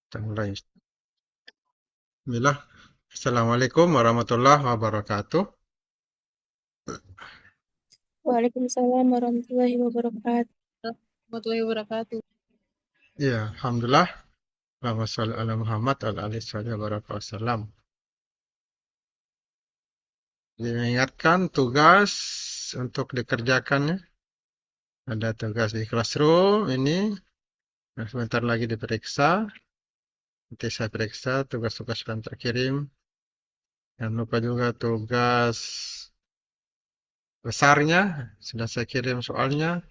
Kita mulai. Bismillah. Assalamualaikum warahmatullahi wabarakatuh. Waalaikumsalam warahmatullahi wabarakatuh. Warahmatullahi wabarakatuh. Ya, Alhamdulillah. Allahumma sholli ala Muhammad wa ala alihi wasallam. Diingatkan tugas untuk dikerjakannya. Ada tugas di classroom ini. Nah, sebentar lagi diperiksa. Nanti saya periksa tugas-tugas yang terkirim. Jangan lupa juga tugas besarnya. Sudah saya kirim soalnya.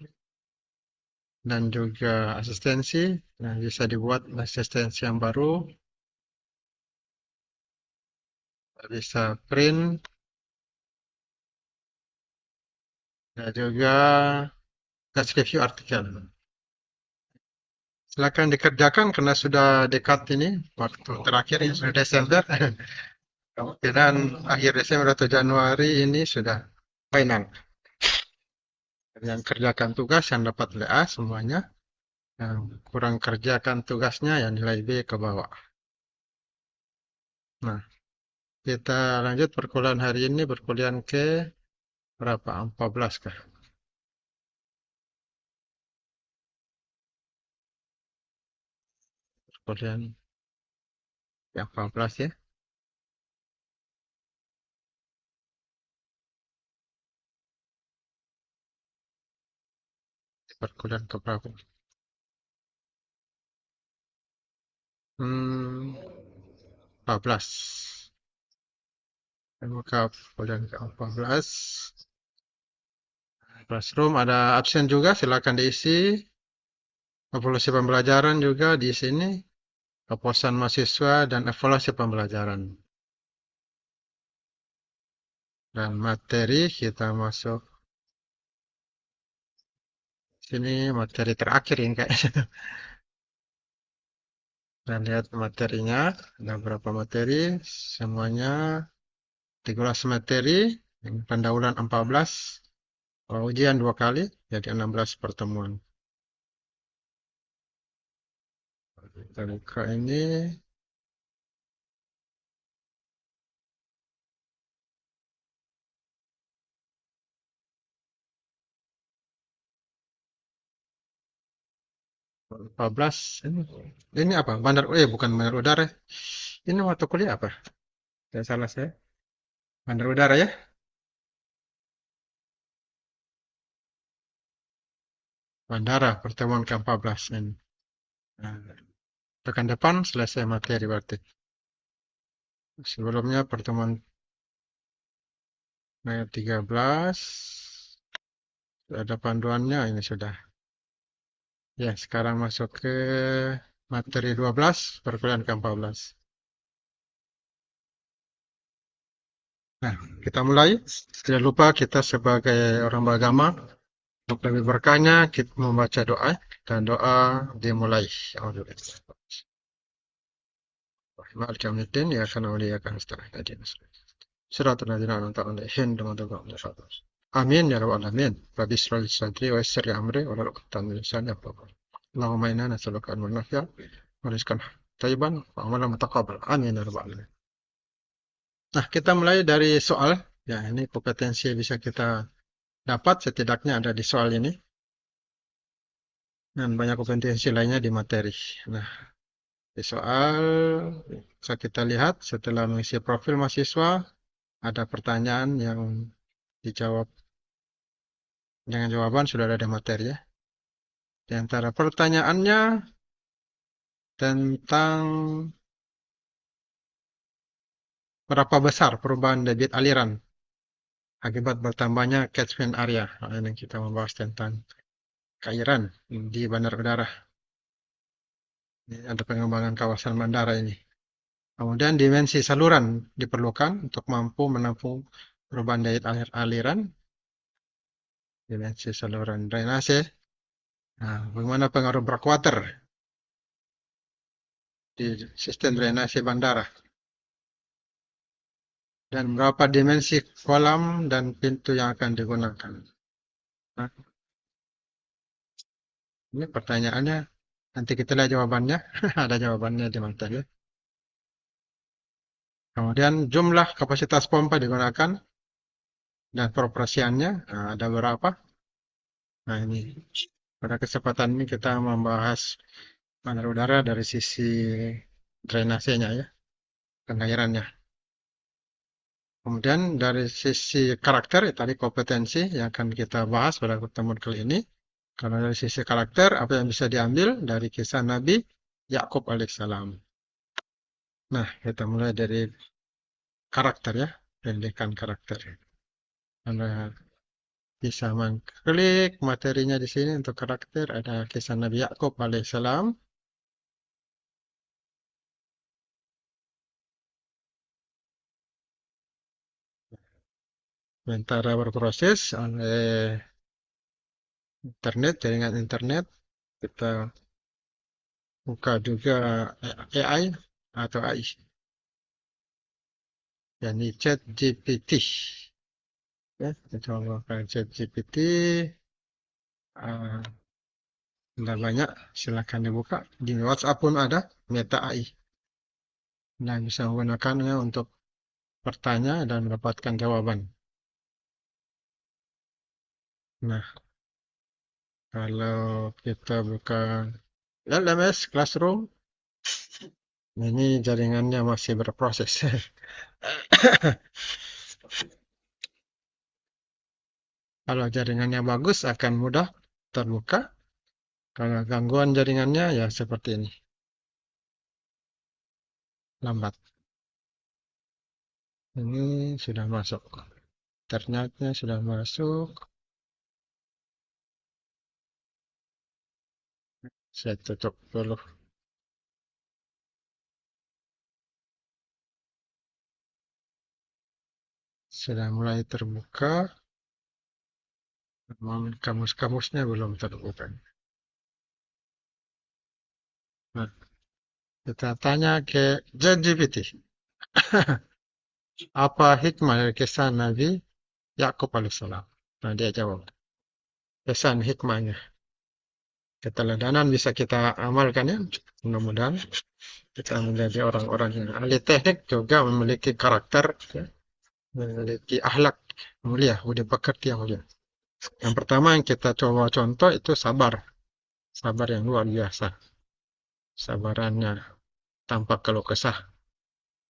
Dan juga asistensi. Nah, bisa dibuat asistensi yang baru. Bisa print. Dan juga tugas review artikel. Silakan dikerjakan karena sudah dekat ini waktu terakhir ini sudah Desember. Kemungkinan akhir Desember atau Januari ini sudah final. Yang kerjakan tugas yang dapat nilai A semuanya. Yang kurang kerjakan tugasnya yang nilai B ke bawah. Nah, kita lanjut perkuliahan hari ini, perkuliahan ke berapa? 14 kah? Perkuliahan yang 14 ya. Perkuliahan ke berapa? 14. Saya buka perkuliahan ke 14. Classroom ada absen juga, silakan diisi. Evaluasi pembelajaran juga di sini. Kepuasan mahasiswa dan evaluasi pembelajaran. Dan materi kita masuk sini materi terakhir ini kayaknya. Dan lihat materinya, ada berapa materi, semuanya 13 materi, pendahuluan 14, ujian 2 kali, jadi 16 pertemuan. Kita buka ini. Empat 14 ini apa? Bukan bandar udara. Ini mata kuliah apa? Tidak salah saya. Bandar udara ya. Bandara pertemuan ke-14 ini. Nah, pekan depan selesai materi berarti. Sebelumnya pertemuan 13 ada panduannya ini sudah. Ya, sekarang masuk ke materi 12 perkuliahan ke-14. Nah, kita mulai. Tidak lupa kita sebagai orang beragama untuk lebih berkahnya kita membaca doa dan doa dimulai. Malik yaumiddin ya kana wa iyyaka nasta'in ihdinas siratal ladzina an'amta 'alaihim ghairil maghdubi 'alaihim. Amin ya rabbal alamin. Rabbi israh li sadri wa yassir li amri wa hlul 'uqdatam min lisani yafqahu qawli. Allahumma inna nas'aluka ilman nafi'an wa rizqan thayyiban wa amalan mutaqabbalan. Amin ya rabbal alamin. Nah, kita mulai dari soal. Ya, ini kompetensi yang bisa kita dapat setidaknya ada di soal ini. Dan banyak kompetensi lainnya di materi. Nah, di soal bisa kita lihat setelah mengisi profil mahasiswa, ada pertanyaan yang dijawab dengan jawaban sudah ada di materi ya. Di antara pertanyaannya tentang berapa besar perubahan debit aliran akibat bertambahnya catchment area. Nah, ini kita membahas tentang keairan di bandar udara. Ini ada pengembangan kawasan bandara ini. Kemudian dimensi saluran diperlukan untuk mampu menampung perubahan debit aliran. Dimensi saluran drainase. Nah, bagaimana pengaruh breakwater di sistem drainase bandara? Dan berapa dimensi kolam dan pintu yang akan digunakan? Nah, ini pertanyaannya Nanti kita lihat jawabannya. Ada jawabannya di materi. Kemudian jumlah kapasitas pompa digunakan dan peroperasiannya ada berapa? Nah ini pada kesempatan ini kita membahas bandar udara dari sisi drainasenya ya, pengairannya. Kemudian dari sisi karakter, tadi kompetensi yang akan kita bahas pada pertemuan kali ini. Kalau dari sisi karakter, apa yang bisa diambil dari kisah Nabi Yakub alaihissalam. Nah, kita mulai dari karakter ya, pendidikan karakter. Anda bisa mengklik materinya di sini untuk karakter. Ada kisah Nabi Yakub alaihissalam. Sementara berproses oleh internet, jaringan internet, kita buka juga AI atau AI, yakni chat GPT. Ya, kita menggunakan chat GPT. Ada banyak, silakan dibuka. Di WhatsApp pun ada, Meta AI. Anda bisa menggunakannya untuk bertanya dan mendapatkan jawaban. Nah, kalau kita buka LMS Classroom, ini jaringannya masih berproses. Kalau jaringannya bagus akan mudah terbuka. Kalau gangguan jaringannya ya seperti ini, lambat. Ini sudah masuk. Ternyata sudah masuk. Saya tutup dulu. Sudah mulai terbuka. Memang kamus-kamusnya belum terbuka. Nah, kita tanya ke ChatGPT. Apa hikmah dari kisah Nabi Yakub alaihissalam? Nah, dia jawab. Pesan hikmahnya. Keteladanan bisa kita amalkan ya. Mudah-mudahan kita menjadi orang-orang yang ahli teknik juga memiliki karakter, ya, memiliki akhlak mulia, budi pekerti yang mulia. Yang pertama yang kita coba contoh itu sabar. Sabar yang luar biasa. Sabarannya tanpa keluh kesah.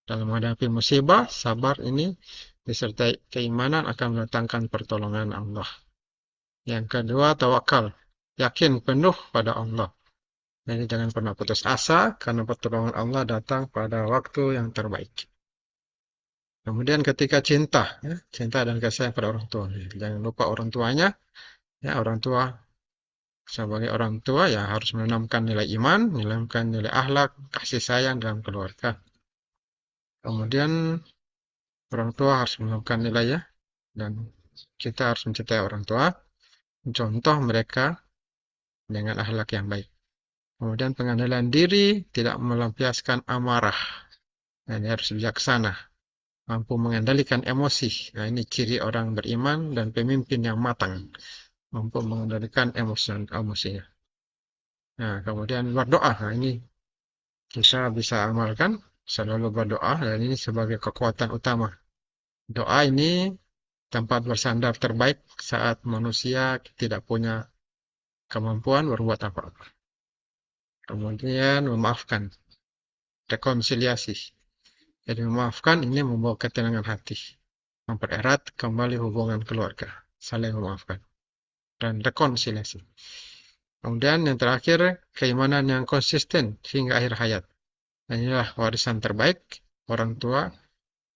Dalam menghadapi musibah, sabar ini disertai keimanan akan mendatangkan pertolongan Allah. Yang kedua, tawakal. Yakin penuh pada Allah. Jadi jangan pernah putus asa karena pertolongan Allah datang pada waktu yang terbaik. Kemudian ketika cinta, ya, cinta dan kasih sayang pada orang tua. Jangan lupa orang tuanya. Ya, orang tua sebagai orang tua ya harus menanamkan nilai iman, menanamkan nilai akhlak, kasih sayang dalam keluarga. Kemudian orang tua harus menanamkan nilai ya, dan kita harus mencintai orang tua. Contoh mereka dengan akhlak yang baik. Kemudian pengendalian diri, tidak melampiaskan amarah. Nah, ini harus bijaksana, mampu mengendalikan emosi. Nah, ini ciri orang beriman dan pemimpin yang matang, mampu mengendalikan emosinya. Nah, kemudian berdoa. Nah, ini kita bisa amalkan, selalu berdoa, dan ini sebagai kekuatan utama. Doa ini tempat bersandar terbaik saat manusia tidak punya kemampuan berbuat apa-apa. Kemudian memaafkan, rekonsiliasi. Jadi memaafkan ini membawa ketenangan hati, mempererat kembali hubungan keluarga, saling memaafkan, dan rekonsiliasi. Kemudian yang terakhir, keimanan yang konsisten hingga akhir hayat. Dan inilah warisan terbaik orang tua,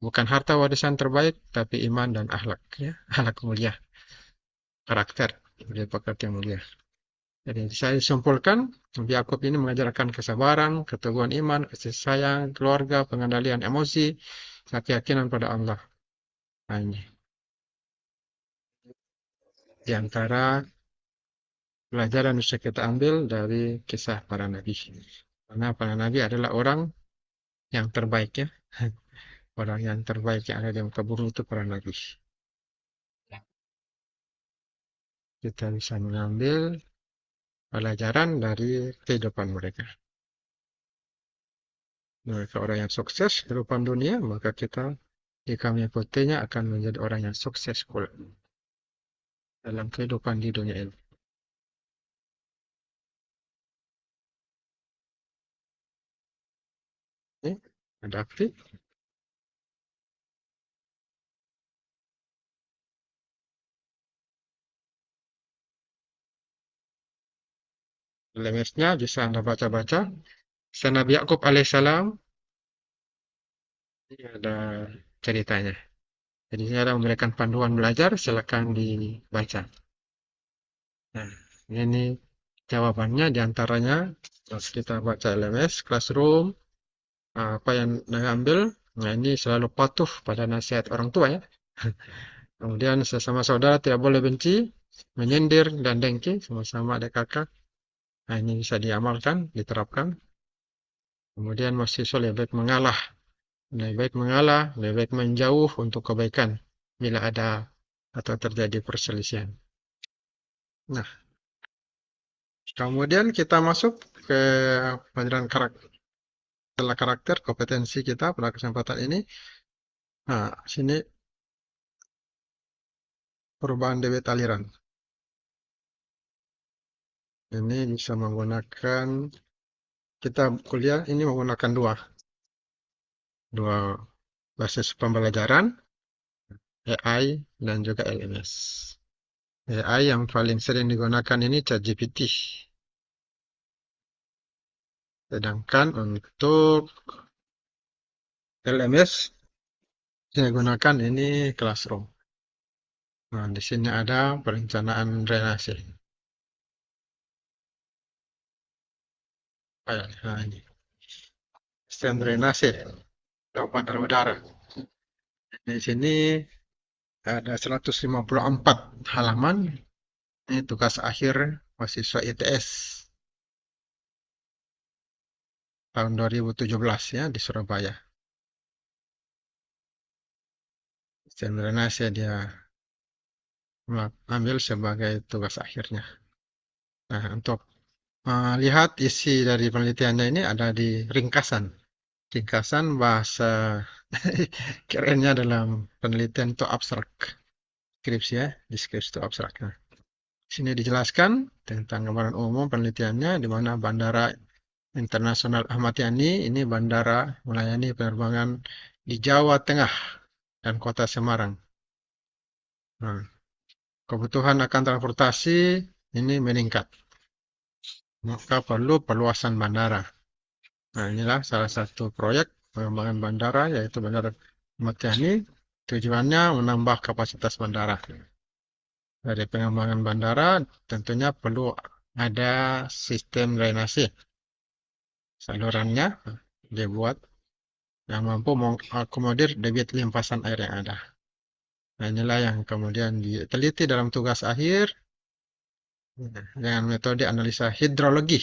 bukan harta warisan terbaik, tapi iman dan akhlak, ya, akhlak mulia, karakter, jadi pekerti yang mulia. Jadi saya simpulkan, Nabi Yakub ini mengajarkan kesabaran, keteguhan iman, kasih sayang, keluarga, pengendalian emosi, keyakinan pada Allah. Nah, ini di antara pelajaran yang bisa kita ambil dari kisah para nabi. Karena para nabi adalah orang yang terbaik ya. Orang yang terbaik yang ada di muka bumi itu para nabi. Kita bisa mengambil pelajaran dari kehidupan mereka. Nah, kalau orang yang sukses di kehidupan dunia, maka kita jika mengikutinya akan menjadi orang yang successful dalam kehidupan di dunia ini. Ini ada aktif. LMS-nya bisa Anda baca-baca. Nabi Yakub alaihissalam, ini ada ceritanya. Jadi ini ada memberikan panduan belajar, silakan dibaca. Nah, ini jawabannya diantaranya harus kita baca LMS, Classroom, apa yang Anda ambil. Nah, ini selalu patuh pada nasihat orang tua ya. Kemudian sesama saudara tidak boleh benci, menyindir, dan dengki, sama-sama adik kakak. Nah, ini bisa diamalkan, diterapkan. Kemudian mahasiswa lebih baik mengalah. Lebih baik mengalah, lebih baik menjauh untuk kebaikan bila ada atau terjadi perselisihan. Nah, kemudian kita masuk ke pelajaran karakter. Setelah karakter, kompetensi kita pada kesempatan ini. Nah, sini perubahan debit aliran. Ini bisa menggunakan, kita kuliah ini menggunakan dua basis pembelajaran, AI dan juga LMS. AI yang paling sering digunakan ini ChatGPT. Sedangkan untuk LMS saya gunakan ini Classroom. Nah, di sini ada perencanaan drainase. Nah, ini sistem drainase luapan udara. Di sini ada 154 halaman. Ini tugas akhir mahasiswa ITS tahun 2017 ya di Surabaya. Sistem drainase dia ambil sebagai tugas akhirnya. Nah, untuk lihat isi dari penelitiannya ini ada di ringkasan. Ringkasan bahasa kerennya dalam penelitian itu abstrak. Skripsi ya, deskripsi itu abstrak. Nah, sini dijelaskan tentang gambaran umum penelitiannya di mana Bandara Internasional Ahmad Yani ini bandara melayani penerbangan di Jawa Tengah dan Kota Semarang. Nah, kebutuhan akan transportasi ini meningkat. Maka perlu perluasan bandara. Nah, inilah salah satu proyek pengembangan bandara, yaitu Bandara Ahmad Yani. Tujuannya menambah kapasitas bandara. Dari pengembangan bandara tentunya perlu ada sistem drainase. Salurannya dibuat yang mampu mengakomodir debit limpasan air yang ada. Nah, inilah yang kemudian diteliti dalam tugas akhir dengan metode analisa hidrologi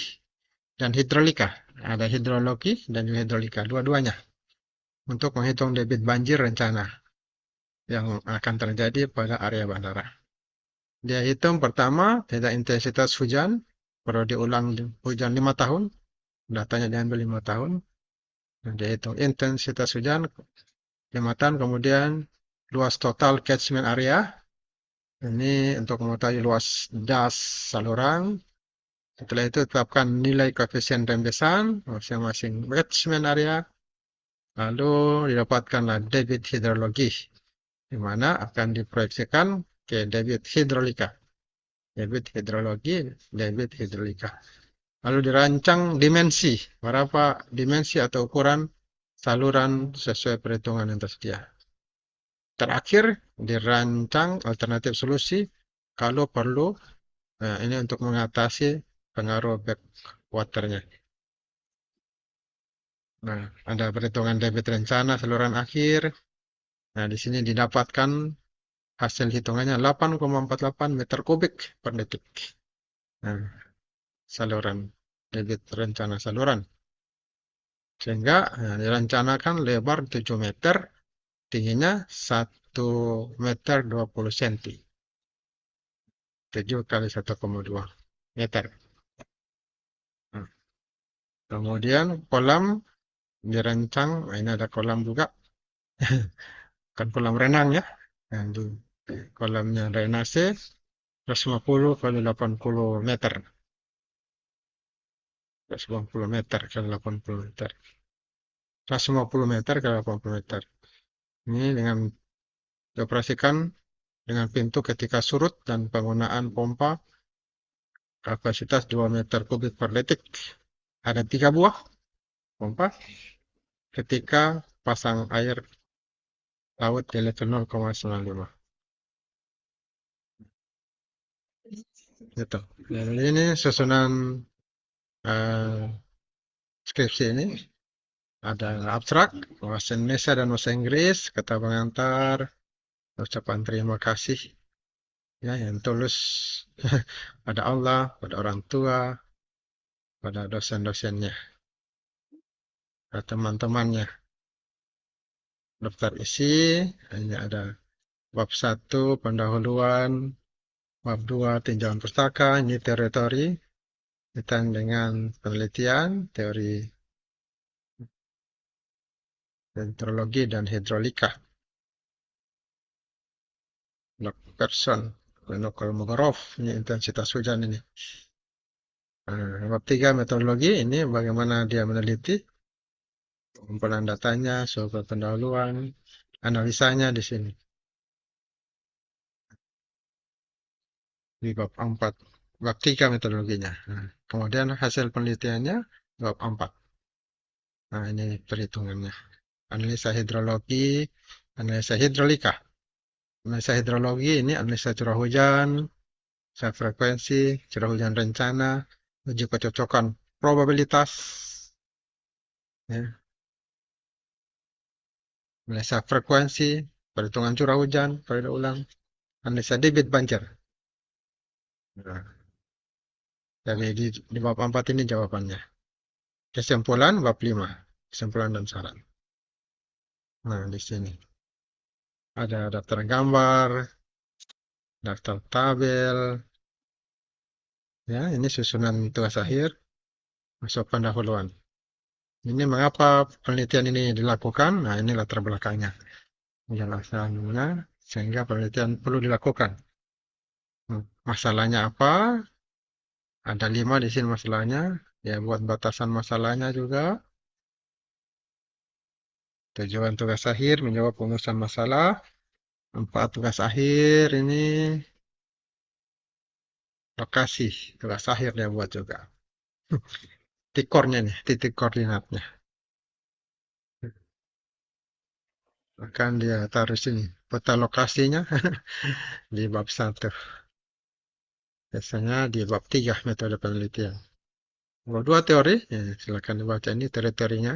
dan hidrolika. Ada hidrologi dan juga hidrolika, dua-duanya. Untuk menghitung debit banjir rencana yang akan terjadi pada area bandara. Dia hitung pertama, tidak intensitas hujan, perlu diulang hujan 5 tahun, datanya diambil 5 tahun. Dia hitung intensitas hujan 5 tahun, kemudian luas total catchment area. Ini untuk mengetahui luas das saluran. Setelah itu tetapkan nilai koefisien rembesan masing-masing catchment area. Lalu didapatkanlah debit hidrologi, di mana akan diproyeksikan ke debit hidrolika. Debit hidrologi, debit hidrolika. Lalu dirancang dimensi, berapa dimensi atau ukuran saluran sesuai perhitungan yang tersedia. Terakhir, dirancang alternatif solusi kalau perlu. Nah, ini untuk mengatasi pengaruh backwaternya. Nah, ada perhitungan debit rencana saluran akhir. Nah, di sini didapatkan hasil hitungannya 8,48 meter kubik per detik. Nah, saluran debit rencana saluran. Sehingga direncanakan lebar 7 meter, tingginya 1 meter 20 cm. 7 kali 1,2 meter. Kemudian kolam dirancang, nah ini ada kolam juga, kan kolam renang ya. Nah, itu kolamnya drainase 150 kali 80 meter. 150 meter kali 80 meter. 150 meter kali 80 meter. Ini dengan dioperasikan dengan pintu ketika surut dan penggunaan pompa kapasitas 2 meter kubik per detik. Ada 3 buah pompa ketika pasang air laut di level 0,95. Gitu. Dan ini susunan eh, skripsi ini ada abstrak, bahasa Indonesia dan bahasa Inggris, kata pengantar, ucapan terima kasih ya yang tulus pada Allah, pada orang tua, pada dosen-dosennya, pada teman-temannya. Daftar isi, hanya ada bab 1 pendahuluan, bab 2 tinjauan pustaka, ini teritori, kaitan dengan penelitian, teori hidrologi dan hidrolika. Block person, Lokal Mogorov, ini intensitas hujan ini. Bab 3 metodologi, ini bagaimana dia meneliti, kumpulan datanya, soal pendahuluan, analisanya di sini. Di bab 4, bab 3 metodologinya. Kemudian hasil penelitiannya, bab 4. Nah, ini perhitungannya. Analisa hidrologi, analisa hidrolika. Analisa hidrologi ini analisa curah hujan, frekuensi, curah hujan rencana, uji kecocokan probabilitas, ya. Analisa frekuensi, perhitungan curah hujan, periode ulang, analisa debit banjir. Nah, jadi di bab 4 ini jawabannya. Kesimpulan bab 5, kesimpulan dan saran. Nah, di sini ada daftar gambar, daftar tabel, ya, ini susunan tugas akhir, masuk pendahuluan. Ini mengapa penelitian ini dilakukan? Nah, ini latar belakangnya. Penjelasannya sehingga penelitian perlu dilakukan. Masalahnya apa? Ada 5 di sini masalahnya. Ya, buat batasan masalahnya juga. Tujuan tugas akhir menjawab pengurusan masalah. 4 tugas akhir ini lokasi tugas akhir dia buat juga. Tikornya nih, titik koordinatnya. Akan dia taruh sini. Peta lokasinya di bab 1. Biasanya di bab 3 metode penelitian. Bab 2 teori, ya, silakan dibaca ini teritorinya.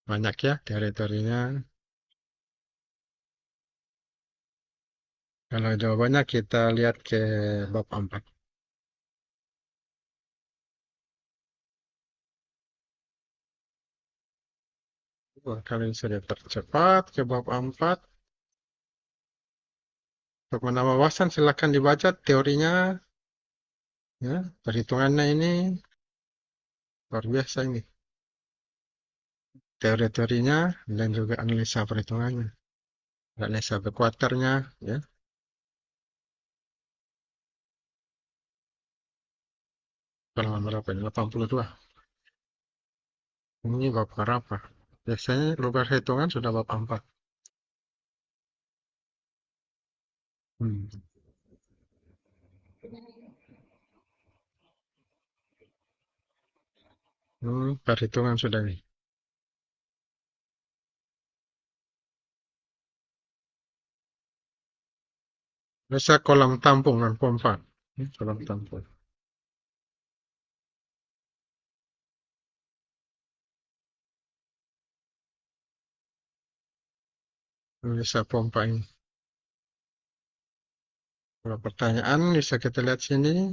Banyak ya teritorinya. Kalau jawabannya kita lihat ke bab 4. Wah, kalian sudah tercepat ke bab 4. Untuk menambah wawasan silakan dibaca teorinya. Ya, perhitungannya ini luar biasa ini. Teori-teorinya dan juga analisa perhitungannya. Analisa bekuaternya, ya. Halaman berapa ini? 82. Ini bab berapa? Biasanya lubang hitungan sudah bab 4. Hmm. Perhitungan sudah nih. Biasa kolam tampung dan pompa. Kolam tampung. Bisa pompa ini. Kalau pertanyaan bisa kita lihat sini.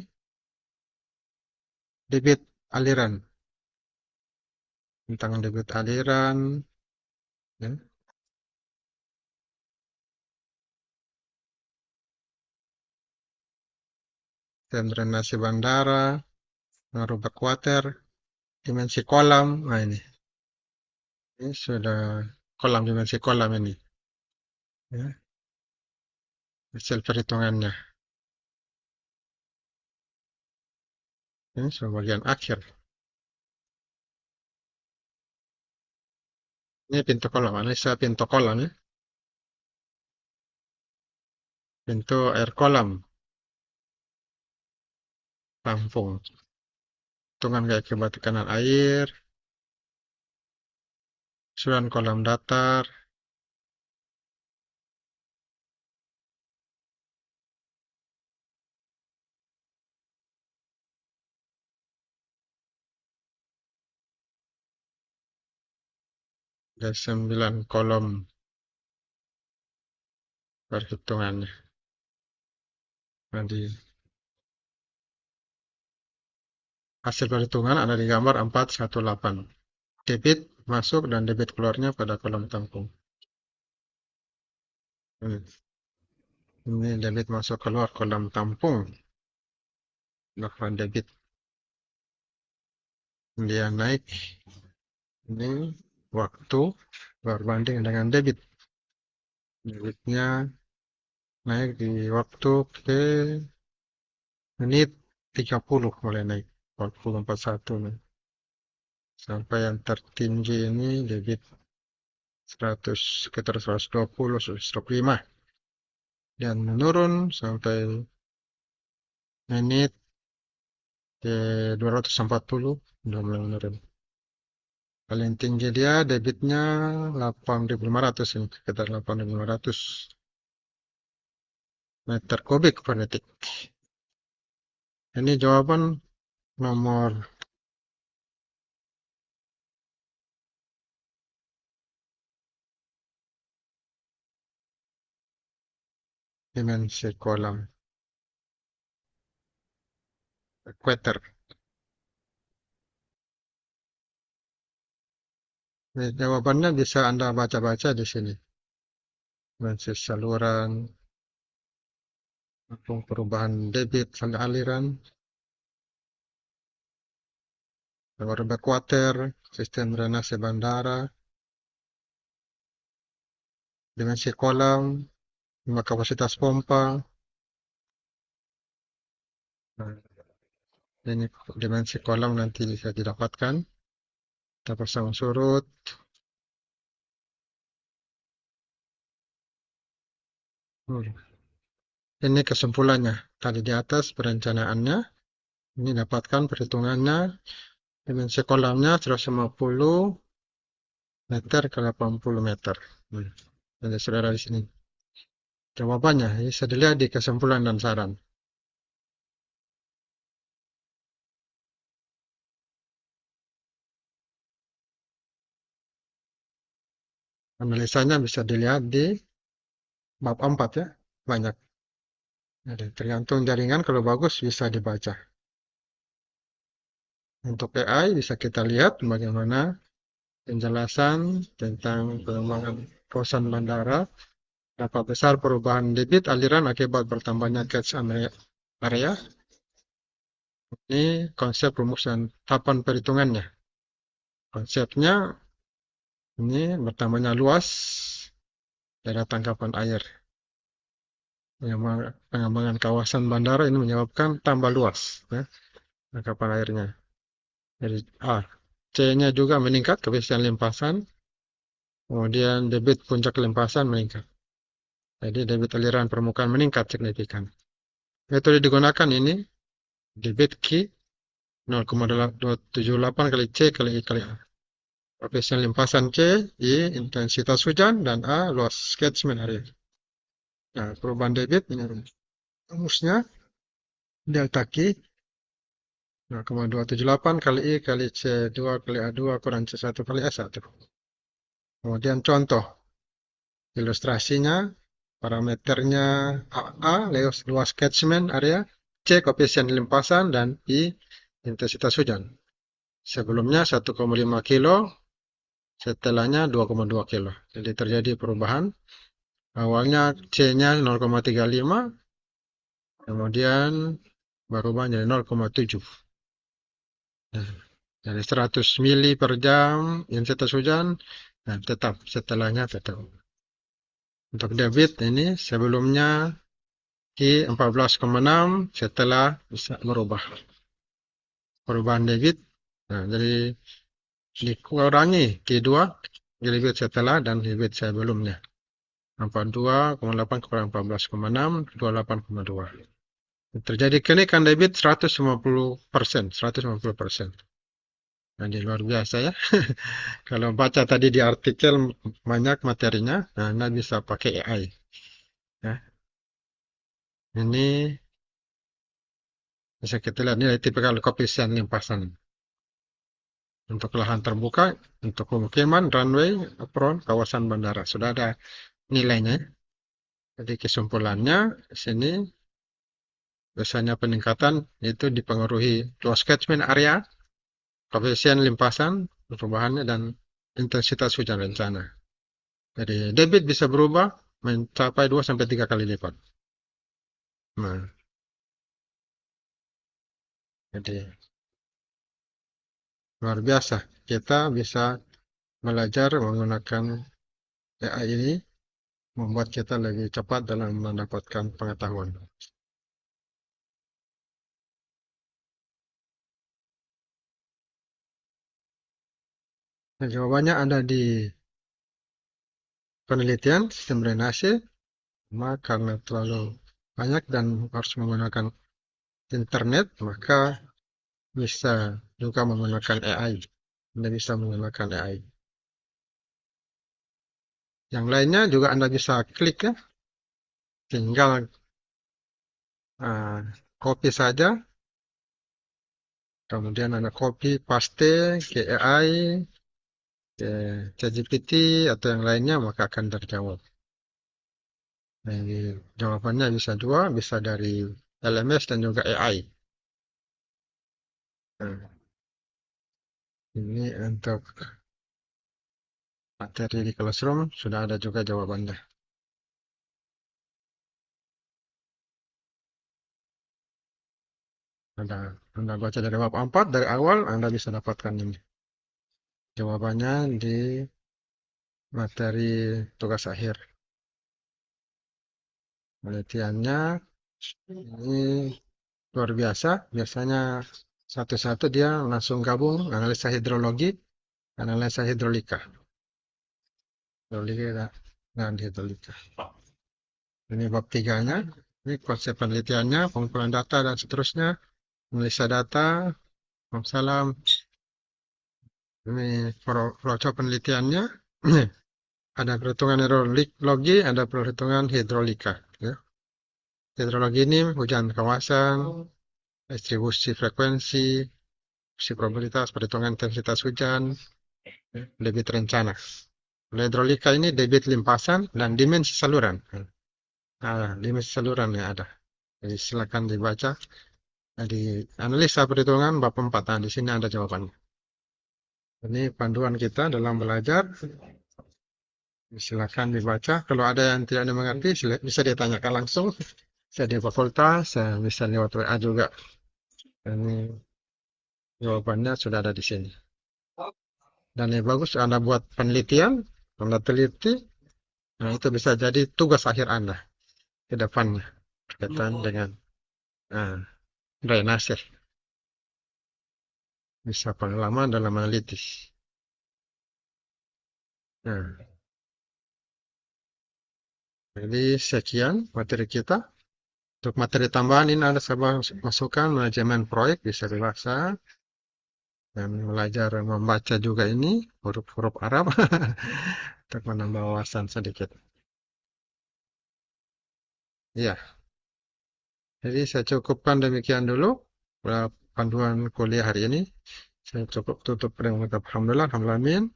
Debit aliran. Tentang debit aliran. Ya. Dan drainase bandara. Ngaruh backwater. dimensi kolam. Nah, ini sudah kolam, dimensi kolam ini. Ya, hasil perhitungannya. Ini sudah bagian akhir. Ini pintu kolam, analisa pintu kolam ya. Pintu air kolam, tampung. Hitungan keakibat tekanan air, susunan kolam datar, ada 9 kolom perhitungannya. Nanti hasil perhitungan ada di gambar 418. Debit masuk dan debit keluarnya pada kolom tampung. Ini debit masuk keluar kolom tampung. Melakukan debit. Dia naik. Ini waktu berbanding dengan debit. Debitnya naik di waktu ke menit 30 mulai naik. 40-41 nih. Sampai yang tertinggi ini debit 100, sekitar 120, 125. Dan menurun sampai menit ke 240, udah mulai menurun. Paling tinggi dia debitnya 8.500 ini, sekitar 8.500 meter kubik per detik. Ini jawaban nomor dimensi kolam ekuator. Jawabannya bisa Anda baca-baca di sini. Dimensi saluran, perubahan debit pada aliran, nomor backwater, sistem drainase bandara, dimensi kolam, kapasitas pompa. Nah, ini dimensi kolam nanti bisa didapatkan. Kita pasang surut. Ini kesimpulannya. Tadi di atas perencanaannya. Ini dapatkan perhitungannya. Dimensi kolamnya 150 meter ke 80 meter. Ada saudara di sini. Jawabannya bisa dilihat di kesimpulan dan saran. Analisanya bisa dilihat di bab 4 ya. Banyak. Jadi tergantung jaringan, kalau bagus bisa dibaca. Untuk AI bisa kita lihat bagaimana penjelasan tentang pengembangan kawasan bandara. Berapa besar perubahan debit aliran akibat bertambahnya catch area. Ini konsep rumusan tahapan perhitungannya. Konsepnya ini bertambahnya luas daerah tangkapan air. Pengembangan kawasan bandara ini menyebabkan tambah luas ya, tangkapan airnya. Jadi C-nya juga meningkat, kebiasaan limpasan. Kemudian debit puncak limpasan meningkat. Jadi debit aliran permukaan meningkat signifikan. Metode digunakan ini debit Q 0,278 kali C kali I kali A. Koefisien limpasan C, I intensitas hujan, dan A luas catchment area. Nah, perubahan debit ini rumusnya delta Q 0,278 kali I kali C2 kali A2 kurang C1 kali A1. Kemudian contoh ilustrasinya, parameternya A luas catchment area, C koefisien limpasan, dan I intensitas hujan. Sebelumnya 1,5 kilo, setelahnya 2,2 kilo. Jadi terjadi perubahan. Awalnya C-nya 0,35, kemudian berubah menjadi 0,7. Nah, Jadi 100 mili per jam intensitas hujan, dan tetap setelahnya tetap. Untuk debit ini sebelumnya Q 14,6, setelah bisa berubah. Perubahan debit, nah, jadi dikurangi Q2, debit setelah dan debit sebelumnya. 42,8 kurang 14,6, 28,2. Terjadi kenaikan debit 150%, 150%. Jadi luar biasa ya. Kalau baca tadi di artikel banyak materinya, nah Anda bisa pakai AI. Ya. Ini bisa kita lihat nilai tipikal koefisien limpasan. Untuk lahan terbuka, untuk pemukiman, runway, apron, kawasan bandara. Sudah ada nilainya. Jadi kesimpulannya, di sini biasanya peningkatan itu dipengaruhi luas catchment area, koefisien limpasan, perubahannya, dan intensitas hujan rencana. Jadi debit bisa berubah mencapai 2-3 kali lipat. Nah, jadi luar biasa. Kita bisa belajar menggunakan AI ini, membuat kita lebih cepat dalam mendapatkan pengetahuan. Nah, jawabannya ada di penelitian sistem drainase, karena terlalu banyak dan harus menggunakan internet, maka bisa juga menggunakan AI. Anda bisa menggunakan AI. Yang lainnya juga Anda bisa klik ya, tinggal copy saja, kemudian Anda copy paste ke AI, ke ChatGPT atau yang lainnya, maka akan terjawab. Jadi, jawabannya bisa dua, bisa dari LMS dan juga AI. Nah, ini untuk materi di Classroom sudah ada juga jawabannya. Anda baca dari bab 4, dari awal Anda bisa dapatkan ini. Jawabannya di materi tugas akhir. Penelitiannya ini luar biasa. Biasanya satu-satu dia langsung gabung analisa hidrologi, analisa hidrolika. Hidrolika dan hidrolika. Ini bab 3-nya. Ini konsep penelitiannya, pengumpulan data dan seterusnya. Analisa data. Salam. Ini flowchart penelitiannya. Ada perhitungan hidrologi, ada perhitungan hidrolika. Ya. Hidrologi ini hujan kawasan, distribusi frekuensi, probabilitas, perhitungan intensitas hujan, debit rencana. Hidrolika ini debit limpasan dan dimensi saluran. Nah, dimensi saluran yang ada. Jadi silakan dibaca. Jadi analisa perhitungan bab 4. Nah, di sini ada jawabannya. Ini panduan kita dalam belajar. Silakan dibaca. Kalau ada yang tidak dimengerti, bisa ditanyakan langsung. Bisa di fakultas, bisa lewat WA juga. Ini jawabannya sudah ada di sini. Dan yang bagus Anda buat penelitian, Anda teliti, nah itu bisa jadi tugas akhir Anda ke depannya berkaitan dengan drainase. Bisa pengalaman dalam analitis. Nah, jadi sekian materi kita. Untuk materi tambahan ini ada saya masukkan manajemen proyek, bisa dewasa dan belajar membaca juga ini huruf-huruf Arab untuk menambah wawasan sedikit. Ya, jadi saya cukupkan demikian dulu panduan kuliah hari ini. Saya cukup tutup dengan mengucap alhamdulillah, alhamdulillah.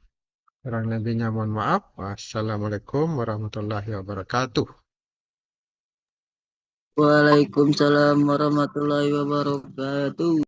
Kurang lebihnya mohon maaf. Wassalamualaikum warahmatullahi wabarakatuh. Waalaikumsalam warahmatullahi wabarakatuh.